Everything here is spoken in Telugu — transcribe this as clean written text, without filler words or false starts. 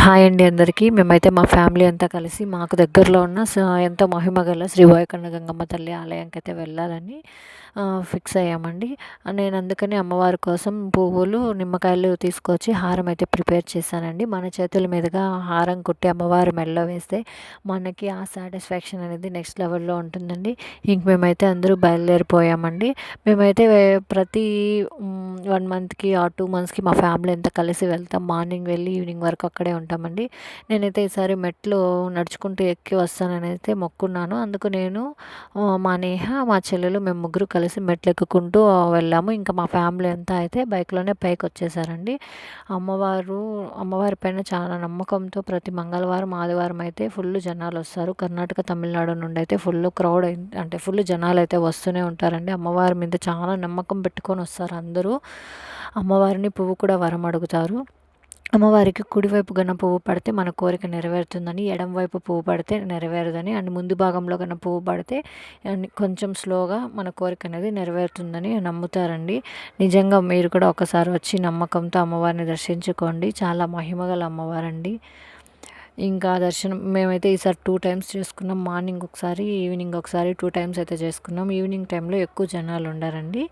హాయ్ అండి అందరికీ. మేమైతే మా ఫ్యామిలీ అంతా కలిసి మాకు దగ్గరలో ఉన్న ఎంతో మహిమగల శ్రీ బోయకొండ గంగమ్మ తల్లి ఆలయానికైతే వెళ్ళాలని ఫిక్స్ అయ్యామండి. నేను అందుకని అమ్మవారి కోసం పువ్వులు, నిమ్మకాయలు తీసుకొచ్చి హారం అయితే ప్రిపేర్ చేశానండి. మన చేతుల మీదుగా హారం కుట్టి అమ్మవారి మెడలో వేస్తే మనకి ఆ సాటిస్ఫాక్షన్ అనేది నెక్స్ట్ లెవెల్‌లో ఉంటుందండి. ఇంక మేమైతే అందరూ బయలుదేరిపోయామండి. మేమైతే ప్రతి 1 మంత్‌కి ఆర్ 2 మంత్స్‌కి మా ఫ్యామిలీ అంతా కలిసి వెళ్తాం. మార్నింగ్ వెళ్ళి ఈవినింగ్ వరకు అక్కడే ఉంటామండి. నేనైతే ఈసారి మెట్లు నడుచుకుంటూ ఎక్కి వస్తాననైతే మొక్కున్నాను. అందుకు నేను, మా నేహ, మా చెల్లెలు మేము ముగ్గురు కలిసి మెట్లెక్కుకుంటూ వెళ్ళాము. ఇంకా మా ఫ్యామిలీ అంతా అయితే బైక్‌లోనే పైకొచ్చేసారండి. అమ్మవారి పైన చాలా నమ్మకంతో ప్రతి మంగళవారం, ఆదివారం అయితే ఫుల్లు జనాలొస్తారు. కర్ణాటక, తమిళనాడు నుండి అయితే ఫుల్లు క్రౌడ్ అంటే ఫుల్లు జనాలైతే వస్తూనే ఉంటారండి. అమ్మవారి మీద చాలా నమ్మకం పెట్టుకొని వస్తారు అందరూ. అమ్మవారిని పువ్వు కూడా వరం అడుగుతారు. అమ్మవారికి కుడివైపు గన పువ్వు పడితే మన కోరిక నెరవేరుతుందని, ఎడమ వైపు పువ్వు పడితే నెరవేరదని, అండ్ ముందు భాగంలో గన పువ్వు పడితే కొంచెం స్లోగా మన కోరిక అనేది నెరవేరుతుందని నమ్ముతారండి. నిజంగా మీరు కూడా ఒకసారి వచ్చి నమ్మకంతో అమ్మవారిని దర్శించుకోండి. చాలా మహిమగల అమ్మవారండి. ఇంకా దర్శనం మేమైతే ఈసారి 2 టైమ్స్ చేసుకున్నాం. మార్నింగ్ ఒకసారి, ఈవినింగ్ ఒకసారి 2 టైమ్స్ అయితే చేసుకున్నాం. ఈవినింగ్ టైంలో ఎక్కువ జనాలు ఉండరండి.